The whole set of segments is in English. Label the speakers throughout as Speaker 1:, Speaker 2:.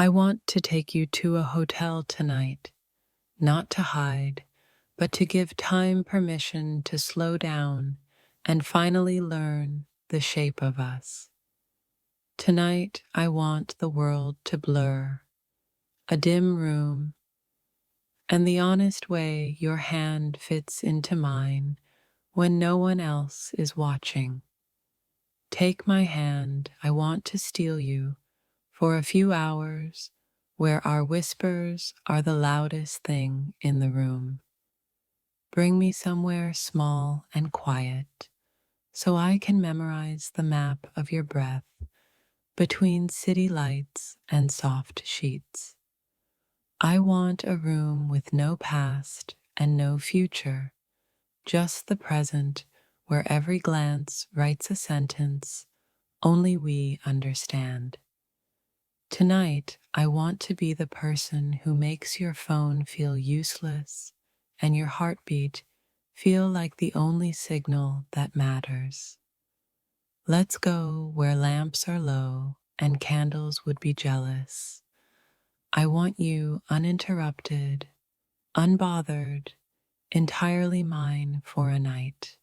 Speaker 1: I want to take you to a hotel tonight, not to hide, but to give time permission to slow down and finally learn the shape of us. Tonight, I want the world to blur, a dim room, and the honest way your hand fits into mine when no one else is watching. Take my hand, I want to steal you for a few hours where our whispers are the loudest thing in the room. Bring me somewhere small and quiet so I can memorize the map of your breath between city lights and soft sheets. I want a room with no past and no future, just the present where every glance writes a sentence only we understand. Tonight, I want to be the person who makes your phone feel useless and your heartbeat feel like the only signal that matters. Let's go where lamps are low and candles would be jealous. I want you uninterrupted, unbothered, entirely mine for a night.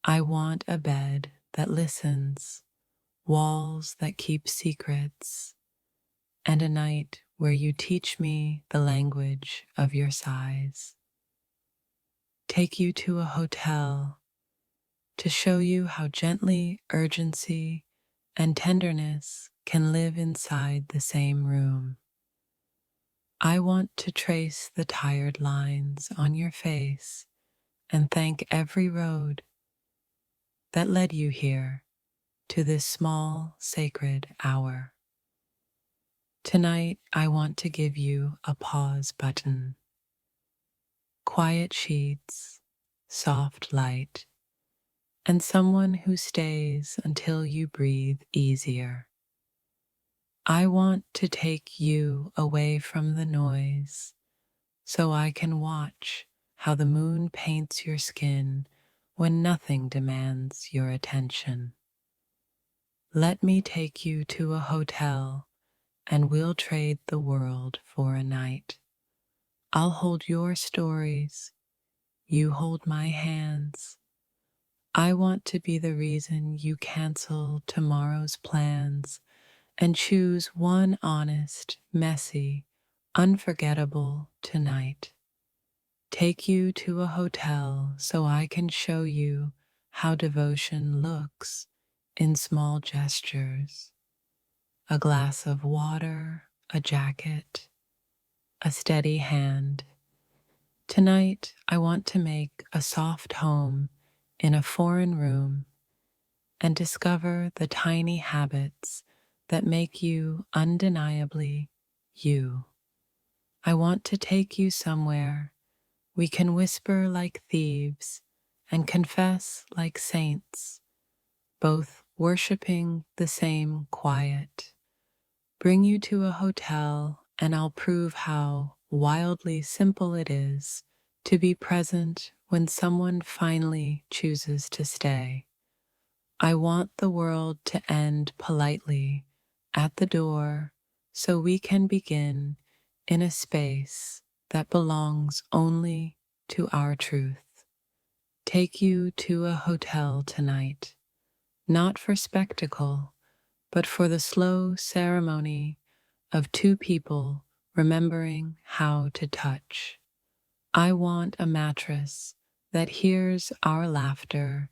Speaker 1: I want a bed that listens, walls that keep secrets, and a night where you teach me the language of your sighs. Take you to a hotel to show you how gently urgency and tenderness can live inside the same room. I want to trace the tired lines on your face and thank every road that led you here to this small, sacred hour. Tonight, I want to give you a pause button. Quiet sheets, soft light, and someone who stays until you breathe easier. I want to take you away from the noise so I can watch how the moon paints your skin when nothing demands your attention. Let me take you to a hotel and we'll trade the world for a night. I'll hold your stories, you hold my hands. I want to be the reason you cancel tomorrow's plans and choose one honest, messy, unforgettable tonight. Take you to a hotel so I can show you how devotion looks in small gestures. A glass of water, a jacket, a steady hand. Tonight, I want to make a soft home in a foreign room and discover the tiny habits that make you undeniably you. I want to take you somewhere we can whisper like thieves and confess like saints, both worshiping the same quiet. Bring you to a hotel and I'll prove how wildly simple it is to be present when someone finally chooses to stay. I want the world to end politely at the door so we can begin in a space that belongs only to our truth. Take you to a hotel tonight, not for spectacle, but for the slow ceremony of two people remembering how to touch. I want a mattress that hears our laughter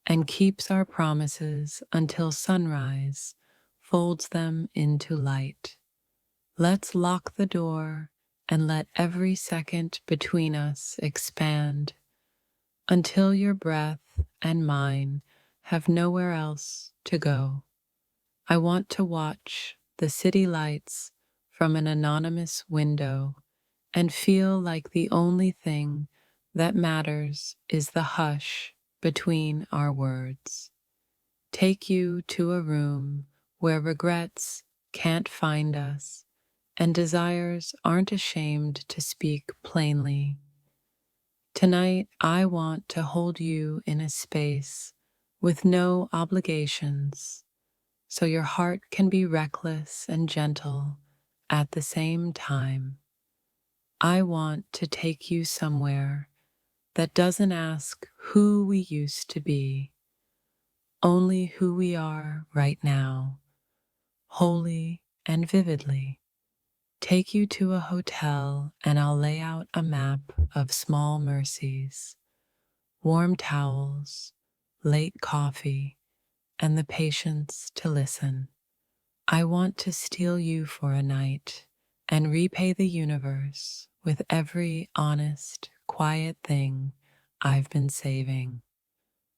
Speaker 1: and keeps our promises until sunrise folds them into light. Let's lock the door and let every second between us expand until your breath and mine have nowhere else to go. I want to watch the city lights from an anonymous window and feel like the only thing that matters is the hush between our words. Take you to a room where regrets can't find us and desires aren't ashamed to speak plainly. Tonight, I want to hold you in a space with no obligations, so your heart can be reckless and gentle At the same time, I want to take you somewhere that doesn't ask who we used to be, only who we are right now, wholly and vividly. Take you to a hotel and I'll lay out a map of small mercies, warm towels, late coffee, and the patience to listen. I want to steal you for a night and repay the universe with every honest, quiet thing I've been saving.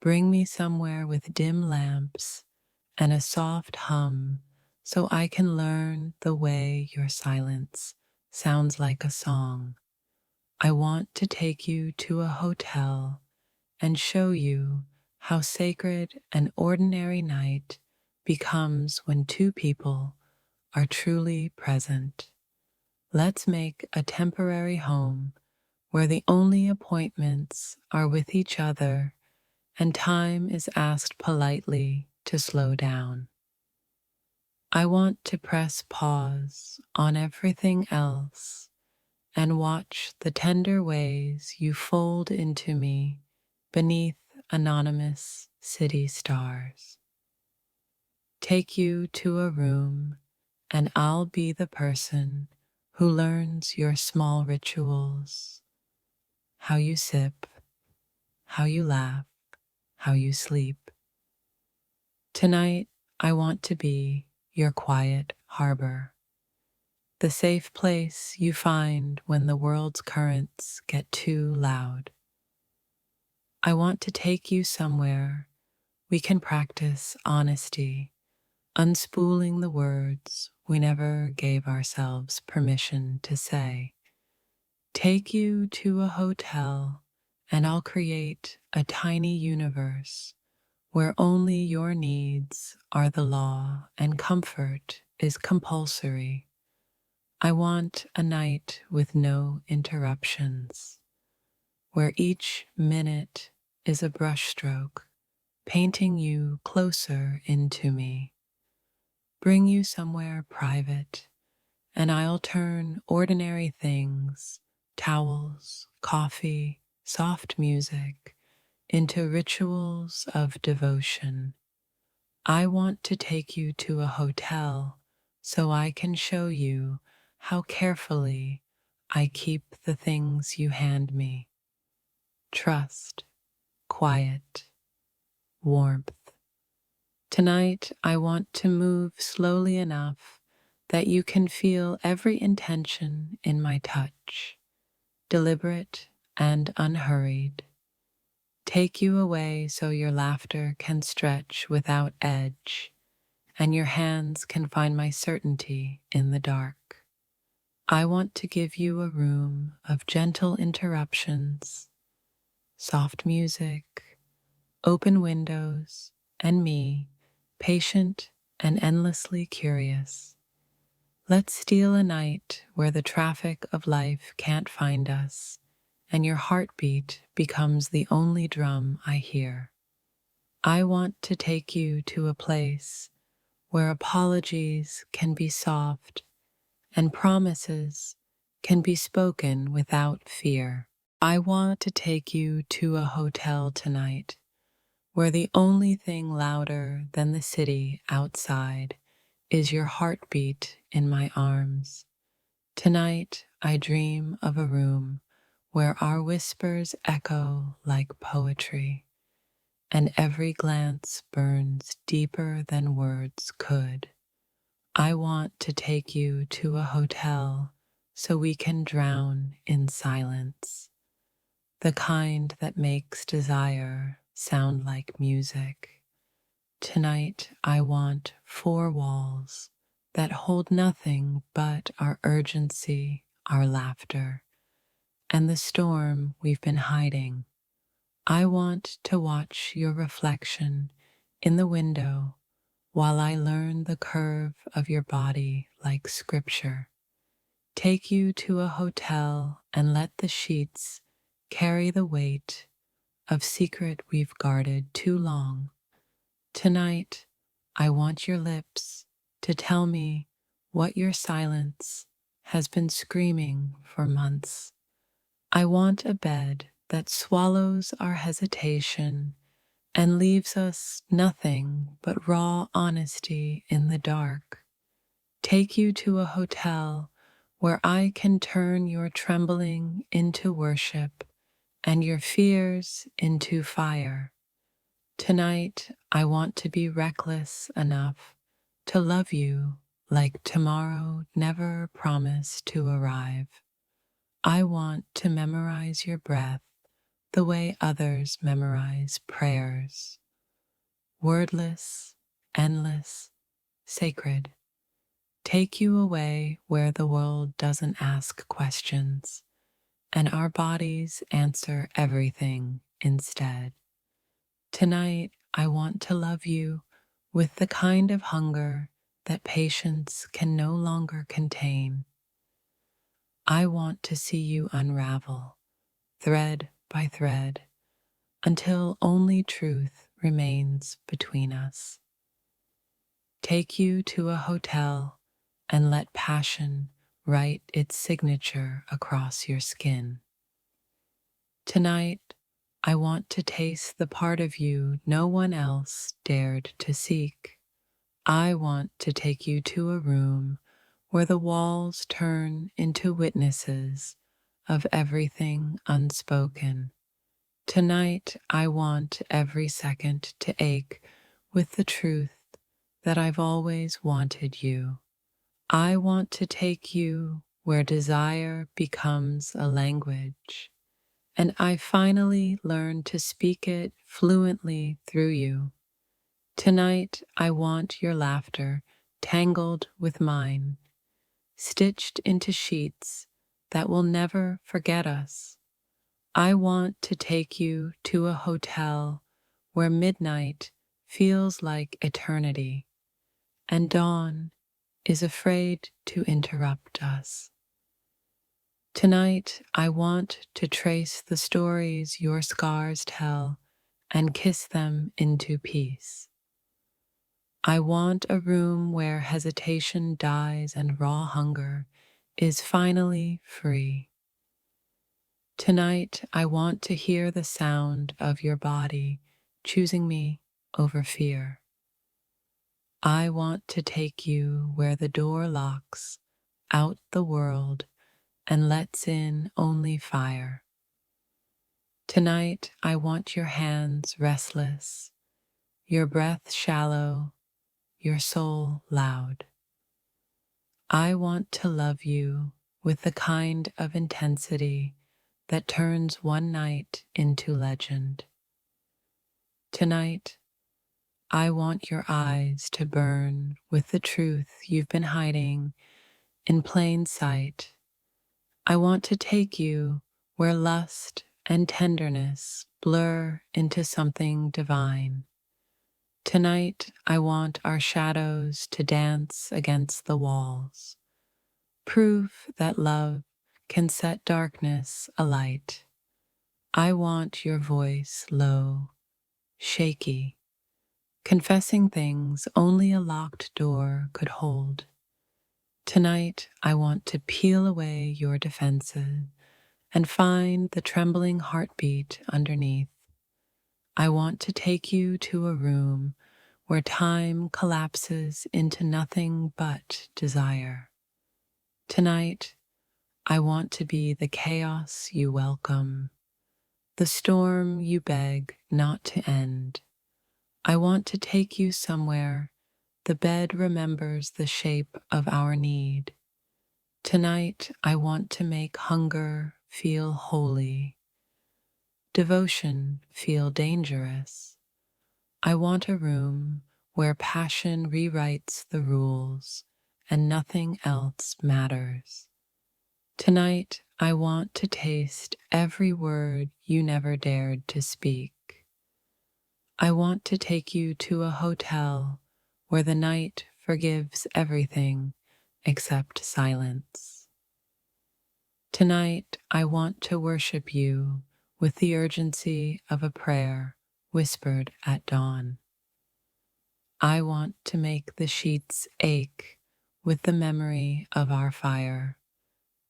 Speaker 1: Bring me somewhere with dim lamps and a soft hum so I can learn the way your silence sounds like a song. I want to take you to a hotel and show you how sacred an ordinary night becomes when two people are truly present. Let's make a temporary home where the only appointments are with each other and time is asked politely to slow down. I want to press pause on everything else and watch the tender ways you fold into me beneath anonymous city stars. Take you to a room and I'll be the person who learns your small rituals, how you sip, how you laugh, how you sleep. Tonight, I want to be your quiet harbor, the safe place you find when the world's currents get too loud. I want to take you somewhere we can practice honesty, unspooling the words we never gave ourselves permission to say. Take you to a hotel, and I'll create a tiny universe where only your needs are the law and comfort is compulsory. I want a night with no interruptions, where each minute is a brushstroke, painting you closer into me. Bring you somewhere private, and I'll turn ordinary things, towels, coffee, soft music, into rituals of devotion. I want to take you to a hotel so I can show you how carefully I keep the things you hand me. Trust, quiet, warmth. Tonight, I want to move slowly enough that you can feel every intention in my touch, deliberate and unhurried. Take you away so your laughter can stretch without edge, and your hands can find my certainty in the dark. I want to give you a room of gentle interruptions, soft music, open windows, and me, patient and endlessly curious. Let's steal a night where the traffic of life can't find us, and your heartbeat becomes the only drum I hear. I want to take you to a place where apologies can be soft and promises can be spoken without fear. I want to take you to a hotel tonight where the only thing louder than the city outside is your heartbeat in my arms. Tonight, I dream of a room where our whispers echo like poetry, and every glance burns deeper than words could. I want to take you to a hotel so we can drown in silence, the kind that makes desire sound like music. Tonight, I want 4 walls that hold nothing but our urgency, our laughter, and the storm we've been hiding. I want to watch your reflection in the window while I learn the curve of your body like scripture. Take you to a hotel and let the sheets carry the weight of secret we've guarded too long. Tonight, I want your lips to tell me what your silence has been screaming for months. I want a bed that swallows our hesitation and leaves us nothing but raw honesty in the dark. Take you to a hotel where I can turn your trembling into worship and your fears into fire. Tonight, I want to be reckless enough to love you like tomorrow never promised to arrive. I want to memorize your breath the way others memorize prayers. Wordless, endless, sacred. Take you away where the world doesn't ask questions and our bodies answer everything instead. Tonight, I want to love you with the kind of hunger that patience can no longer contain. I want to see you unravel, thread by thread, until only truth remains between us. Take you to a hotel and let passion write its signature across your skin. Tonight, I want to taste the part of you no one else dared to seek. I want to take you to a room where the walls turn into witnesses of everything unspoken. Tonight, I want every second to ache with the truth that I've always wanted you. I want to take you where desire becomes a language, and I finally learned to speak it fluently through you. Tonight, I want your laughter tangled with mine, stitched into sheets that will never forget us. I want to take you to a hotel where midnight feels like eternity and dawn is afraid to interrupt us. Tonight, I want to trace the stories your scars tell and kiss them into peace. I want a room where hesitation dies and raw hunger is finally free. Tonight, I want to hear the sound of your body choosing me over fear. I want to take you where the door locks out the world and lets in only fire. Tonight, I want your hands restless, your breath shallow, your soul loud. I want to love you with the kind of intensity that turns one night into legend. Tonight, I want your eyes to burn with the truth you've been hiding in plain sight. I want to take you where lust and tenderness blur into something divine. Tonight, I want our shadows to dance against the walls, proof that love can set darkness alight. I want your voice low, shaky, confessing things only a locked door could hold. Tonight, I want to peel away your defenses and find the trembling heartbeat underneath. I want to take you to a room where time collapses into nothing but desire. Tonight, I want to be the chaos you welcome, the storm you beg not to end. I want to take you somewhere the bed remembers the shape of our need. Tonight, I want to make hunger feel holy, devotion feel dangerous. I want a room where passion rewrites the rules and nothing else matters. Tonight, I want to taste every word you never dared to speak. I want to take you to a hotel where the night forgives everything except silence. Tonight, I want to worship you with the urgency of a prayer whispered at dawn. I want to make the sheets ache with the memory of our fire.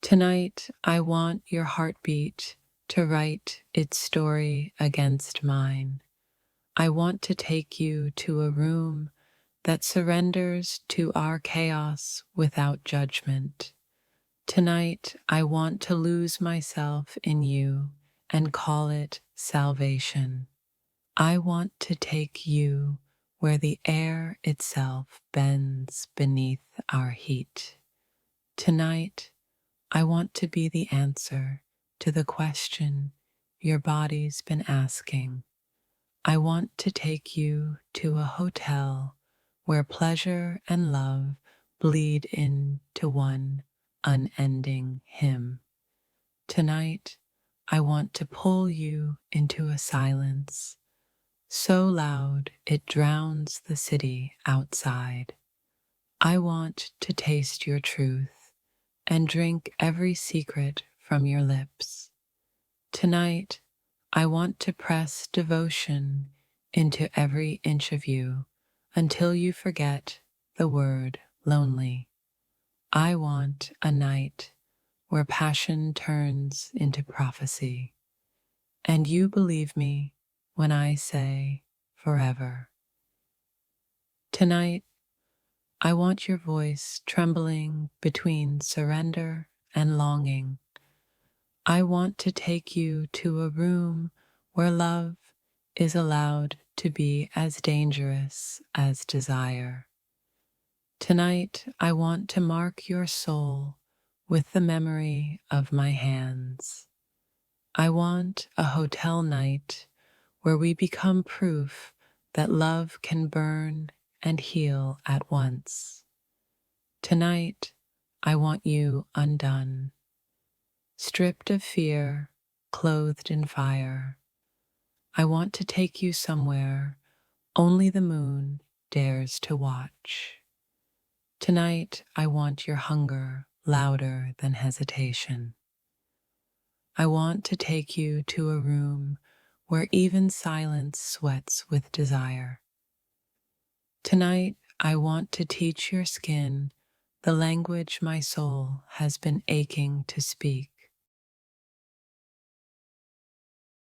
Speaker 1: Tonight, I want your heartbeat to write its story against mine. I want to take you to a room that surrenders to our chaos without judgment. Tonight, I want to lose myself in you and call it salvation. I want to take you where the air itself bends beneath our heat. Tonight, I want to be the answer to the question your body's been asking. I want to take you to a hotel where pleasure and love bleed into one unending hymn. Tonight, I want to pull you into a silence so loud it drowns the city outside. I want to taste your truth and drink every secret from your lips. Tonight, I want to press devotion into every inch of you until you forget the word lonely. I want a night where passion turns into prophecy, and you believe me when I say forever. Tonight, I want your voice trembling between surrender and longing. I want to take you to a room where love is allowed to be as dangerous as desire. Tonight, I want to mark your soul with the memory of my hands. I want a hotel night where we become proof that love can burn and heal at once. Tonight, I want you undone, stripped of fear, clothed in fire. I want to take you somewhere only the moon dares to watch. Tonight, I want your hunger louder than hesitation. I want to take you to a room where even silence sweats with desire. Tonight, I want to teach your skin the language my soul has been aching to speak.